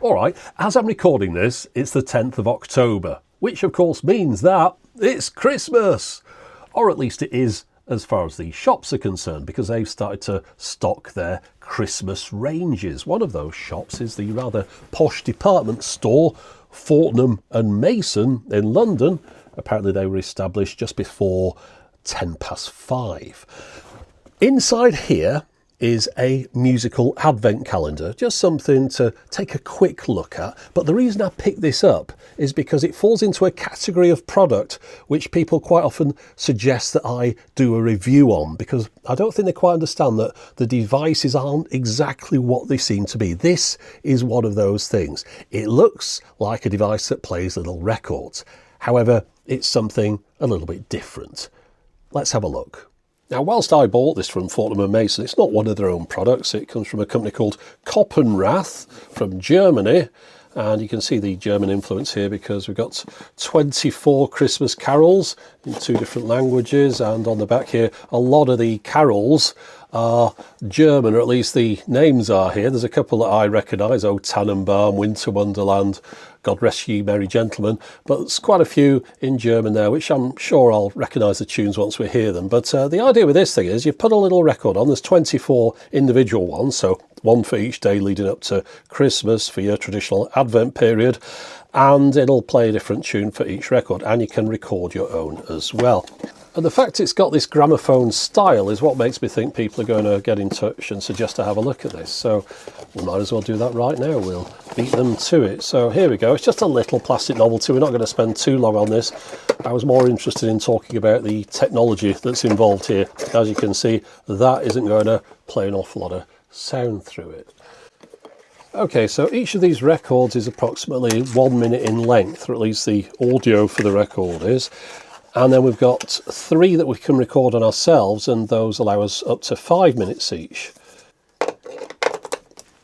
Alright, as I'm recording this, it's the 10th of October, which of course means that it's Christmas! Or at least it is as far as the shops are concerned, because they've started to stock their Christmas ranges. One of those shops is the rather posh department store, Fortnum and Mason in London. Apparently they were established just before 5:10. Inside here is a musical advent calendar, just something to take a quick look at. But the reason I picked this up is because it falls into a category of product which people quite often suggest that I do a review on, because I don't think they quite understand that the devices aren't exactly what they seem to be. This is one of those things. It looks like a device that plays little records. However, it's something a little bit different. Let's have a look. Now, whilst I bought this from Fortnum & Mason, it's not one of their own products. It comes from a company called Koppenrath from Germany. And you can see the German influence here because we've got 24 Christmas carols in 2 different languages. And on the back here, a lot of the carols are German, or at least the names are here. There's a couple that I recognise, O Tannenbaum, Winter Wonderland, God Rest Ye Merry Gentlemen, but there's quite a few in German there, which I'm sure I'll recognise the tunes once we hear them. But the idea with this thing is you put a little record on. There's 24 individual ones, so one for each day leading up to Christmas for your traditional Advent period, and it'll play a different tune for each record, and you can record your own as well. And the fact it's got this gramophone style is what makes me think people are going to get in touch and suggest to have a look at this. So we might as well do that right now. We'll beat them to it. So here we go. It's just a little plastic novelty. We're not going to spend too long on this. I was more interested in talking about the technology that's involved here. As you can see, that isn't going to play an awful lot of sound through it. Okay, so each of these records is approximately 1 minute in length, or at least the audio for the record is. And then we've got 3 that we can record on ourselves, and those allow us up to 5 minutes each.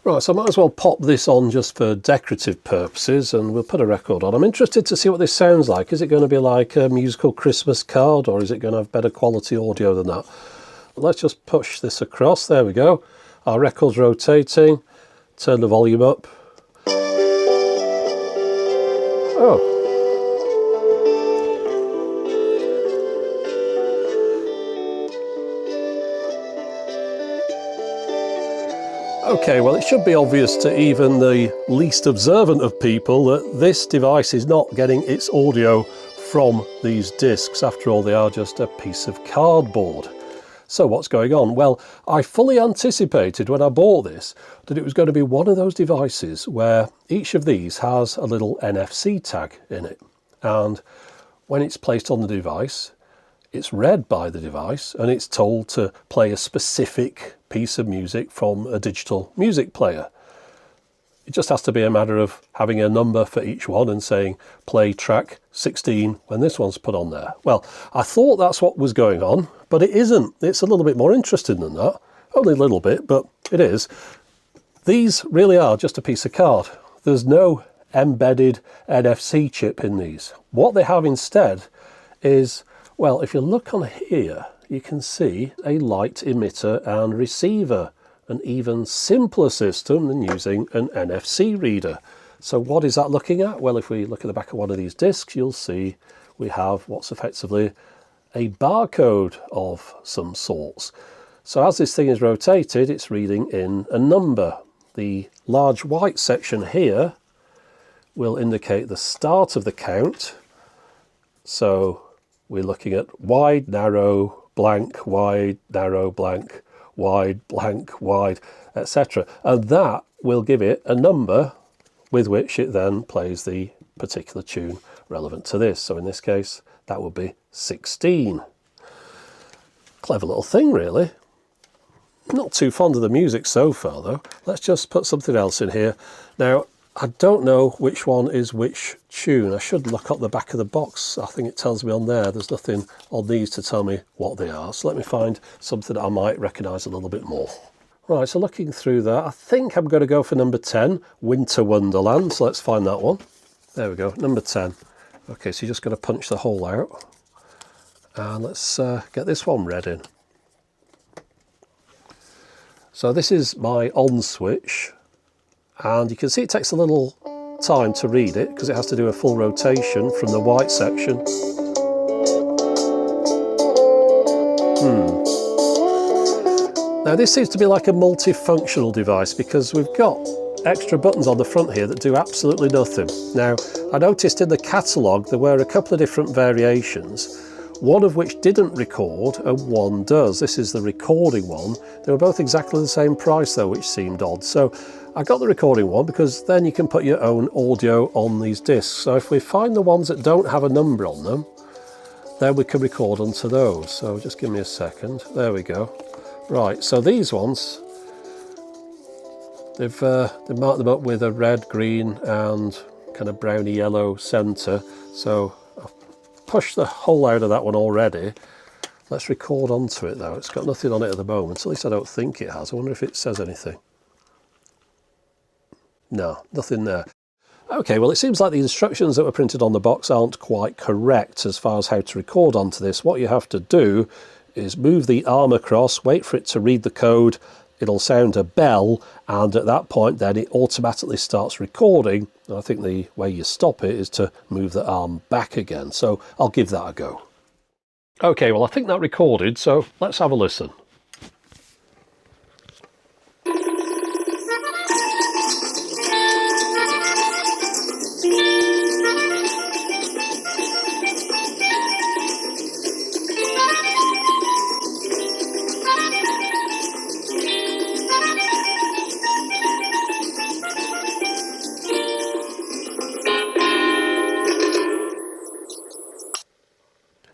Right, so I might as well pop this on just for decorative purposes, and we'll put a record on. I'm interested to see what this sounds like. Is it going to be like a musical Christmas card, or is it going to have better quality audio than that? Let's just push this across. There we go. Our record's rotating. Turn the volume up. Oh. Okay, well, it should be obvious to even the least observant of people that this device is not getting its audio from these discs. After all, they are just a piece of cardboard. So what's going on? Well, I fully anticipated when I bought this that it was going to be one of those devices where each of these has a little NFC tag in it. And when it's placed on the device, it's read by the device and it's told to play a specific piece of music from a digital music player. It just has to be a matter of having a number for each one and saying play track 16 when this one's put on there. Well, I thought that's what was going on, but it isn't. It's a little bit more interesting than that. Only a little bit, but it is. These really are just a piece of card. There's no embedded NFC chip in these. What they have instead is, well, if you look on here, you can see a light emitter and receiver, an even simpler system than using an NFC reader. So what is that looking at? Well, if we look at the back of one of these discs, you'll see we have what's effectively a barcode of some sorts. So as this thing is rotated, it's reading in a number. The large white section here will indicate the start of the count. So we're looking at wide, narrow, blank, wide, narrow, blank, wide, blank, wide, etc. And that will give it a number with which it then plays the particular tune relevant to this. So in this case, that would be 16. Clever little thing, really. Not too fond of the music so far, though. Let's just put something else in here. Now, I don't know which one is which tune. I should look up the back of the box. I think it tells me on there. There's nothing on these to tell me what they are. So let me find something that I might recognise a little bit more. Right, so looking through that, I think I'm going to go for number 10, Winter Wonderland. So let's find that one. There we go, number 10. Okay, so you're just going to punch the hole out. And let's get this one read in. So this is my on switch. And you can see it takes a little time to read it because it has to do a full rotation from the white section. Now this seems to be like a multifunctional device because we've got extra buttons on the front here that do absolutely nothing. Now I noticed in the catalogue there were a couple of different variations, one of which didn't record and one does. This is the recording one. They were both exactly the same price though, which seemed odd. So I got the recording one because then you can put your own audio on these discs. So if we find the ones that don't have a number on them, then we can record onto those. So just give me a second. There we go. Right, so these ones, they've marked them up with a red, green and kind of browny yellow centre. So I've pushed the hole out of that one already. Let's record onto it though. It's got nothing on it at the moment, at least I don't think it has. I wonder if it says anything. No, nothing there. Okay, well it seems like the instructions that were printed on the box aren't quite correct as far as how to record onto this. What you have to do is move the arm across, wait for it to read the code, it'll sound a bell, and at that point then it automatically starts recording. And I think the way you stop it is to move the arm back again, so I'll give that a go. Okay, well I think that recorded, so let's have a listen.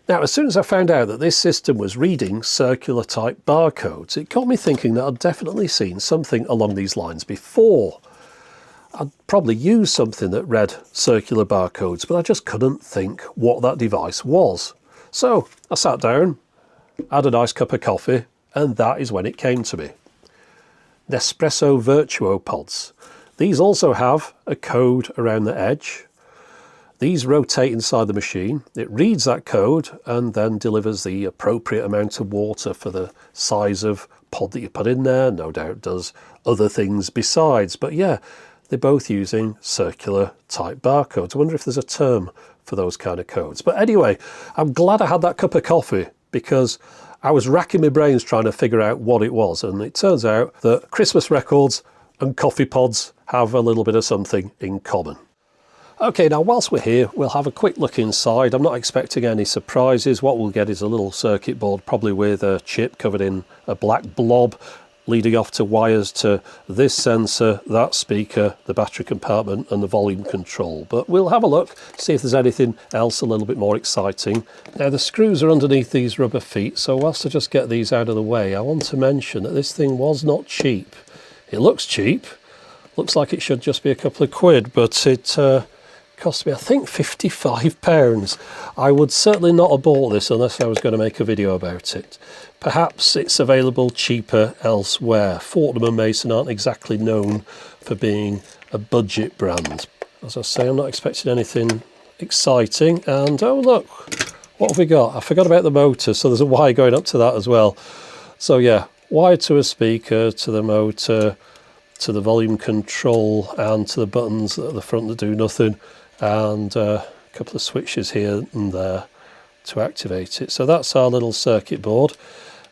Now, as soon as I found out that this system was reading circular type barcodes, it got me thinking that I'd definitely seen something along these lines before. I'd probably used something that read circular barcodes, but I just couldn't think what that device was. So I sat down, had a nice cup of coffee, and that is when it came to me. Nespresso Virtuo pods. These also have a code around the edge. These rotate inside the machine, it reads that code and then delivers the appropriate amount of water for the size of pod that you put in there. No doubt does other things besides, but yeah, they're both using circular type barcodes. I wonder if there's a term for those kind of codes. But anyway, I'm glad I had that cup of coffee because I was racking my brains trying to figure out what it was, and it turns out that Christmas records and coffee pods have a little bit of something in common. Okay, now whilst we're here, we'll have a quick look inside. I'm not expecting any surprises. What we'll get is a little circuit board, probably with a chip covered in a black blob, leading off to wires to this sensor, that speaker, the battery compartment and the volume control. But we'll have a look, see if there's anything else a little bit more exciting. Now the screws are underneath these rubber feet, so whilst I just get these out of the way, I want to mention that this thing was not cheap. It looks cheap, looks like it should just be a couple of quid, but it cost me, I think, £55. I would certainly not have bought this unless I was going to make a video about it. Perhaps it's available cheaper elsewhere. Fortnum and Mason aren't exactly known for being a budget brand. As I say, I'm not expecting anything exciting. And oh look, what have we got? I forgot about the motor, so there's a wire going up to that as well. So yeah, wire to a speaker, to the motor, to the volume control and to the buttons at the front that do nothing, and a couple of switches here and there to activate it. So that's our little circuit board.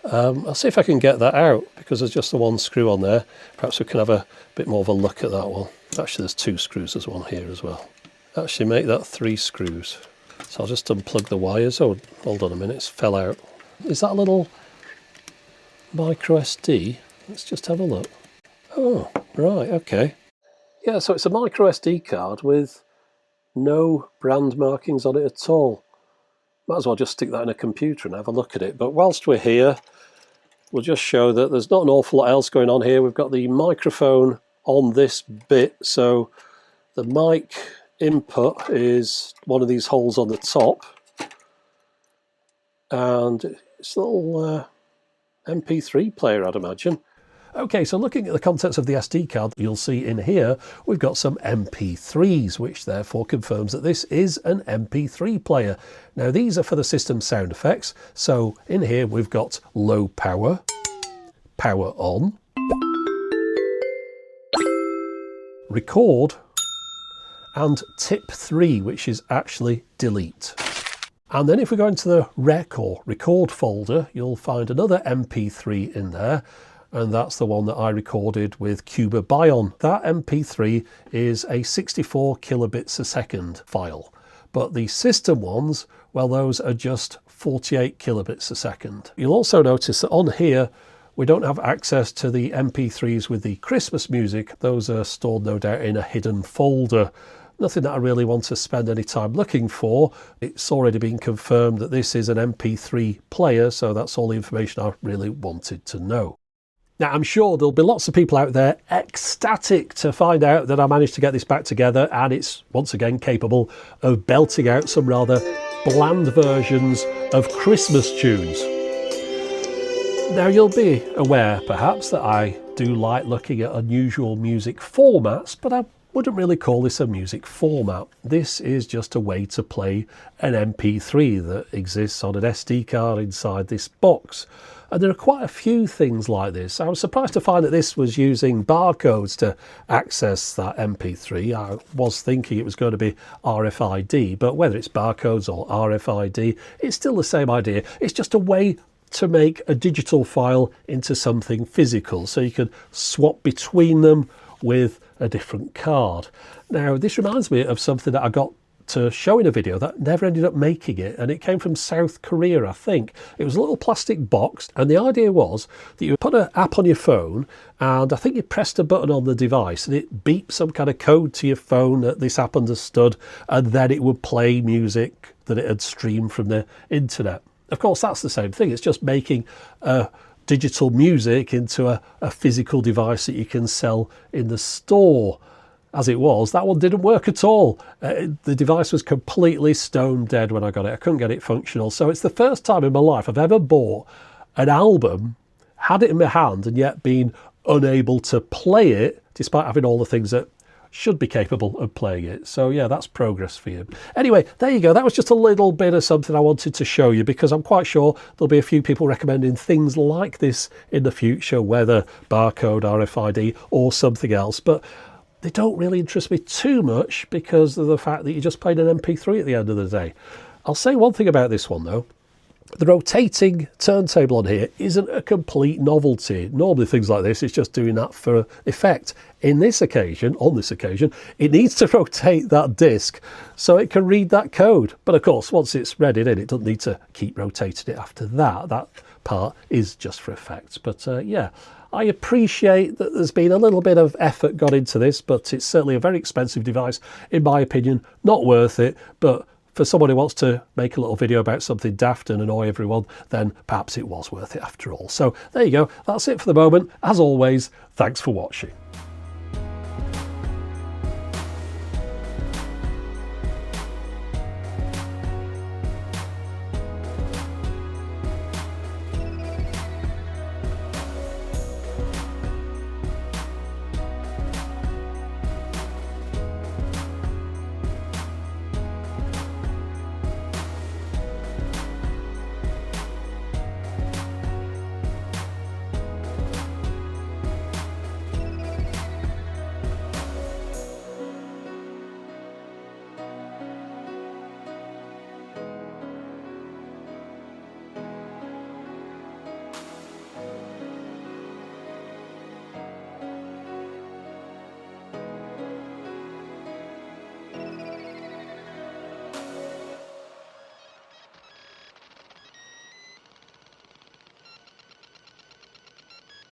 I'll see if I can get that out because there's just the one screw on there. Perhaps we can have a bit more of a look at that one. Actually there's two screws, there's one here as well. Actually make that 3 screws. So I'll just unplug the wires. Oh, hold on a minute, it's fell out. Is that a little micro SD? Let's just have a look. Oh, right, okay. Yeah, so it's a micro SD card with no brand markings on it at all. Might as well just stick that in a computer and have a look at it. But whilst we're here, we'll just show that there's not an awful lot else going on here. We've got the microphone on this bit, so the mic input is one of these holes on the top, and it's a little MP3 player, I'd imagine. Okay, so looking at the contents of the SD card, you'll see in here we've got some MP3s, which therefore confirms that this is an MP3 player. Now these are for the system sound effects, so in here we've got low power, power on, record, and tip 3, which is actually delete. And then if we go into the rec or record folder, you'll find another MP3 in there, and that's the one that I recorded with Cuba Bion. That MP3 is a 64 kilobits a second file, but the system ones, well, those are just 48 kilobits a second. You'll also notice that on here, we don't have access to the MP3s with the Christmas music. Those are stored, no doubt, in a hidden folder. Nothing that I really want to spend any time looking for. It's already been confirmed that this is an MP3 player, so that's all the information I really wanted to know. Now, I'm sure there'll be lots of people out there ecstatic to find out that I managed to get this back together, and it's once again capable of belting out some rather bland versions of Christmas tunes. Now, you'll be aware perhaps that I do like looking at unusual music formats, but I wouldn't really call this a music format. This is just a way to play an MP3 that exists on an SD card inside this box. And there are quite a few things like this. I was surprised to find that this was using barcodes to access that MP3. I was thinking it was going to be RFID, but whether it's barcodes or RFID, it's still the same idea. It's just a way to make a digital file into something physical, so you can swap between them with a different card. Now, this reminds me of something that I got to show in a video that never ended up making it, and it came from South Korea, I think. It was a little plastic box, and the idea was that you put an app on your phone, and I think you pressed a button on the device and it beeped some kind of code to your phone that this app understood, and then it would play music that it had streamed from the internet. Of course, that's the same thing. It's just making digital music into a physical device that you can sell in the store. As it was, that one didn't work at all. The device was completely stone dead when I got it. I couldn't get it functional. So it's the first time in my life I've ever bought an album, had it in my hand, and yet been unable to play it, despite having all the things that should be capable of playing it. So yeah, that's progress for you. Anyway, there you go. That was just a little bit of something I wanted to show you, because I'm quite sure there'll be a few people recommending things like this in the future, whether barcode, RFID or something else. But they don't really interest me too much because of the fact that you just played an MP3 at the end of the day. I'll say one thing about this one though. The rotating turntable on here isn't a complete novelty. Normally things like this, it's just doing that for effect. On this occasion, it needs to rotate that disc so it can read that code. But of course, once it's read it in, it doesn't need to keep rotating it after that. That part is just for effect. But yeah, I appreciate that there's been a little bit of effort gone into this, but it's certainly a very expensive device, in my opinion. Not worth it, but for someone who wants to make a little video about something daft and annoy everyone, then perhaps it was worth it after all. So there you go. That's it for the moment. As always, thanks for watching.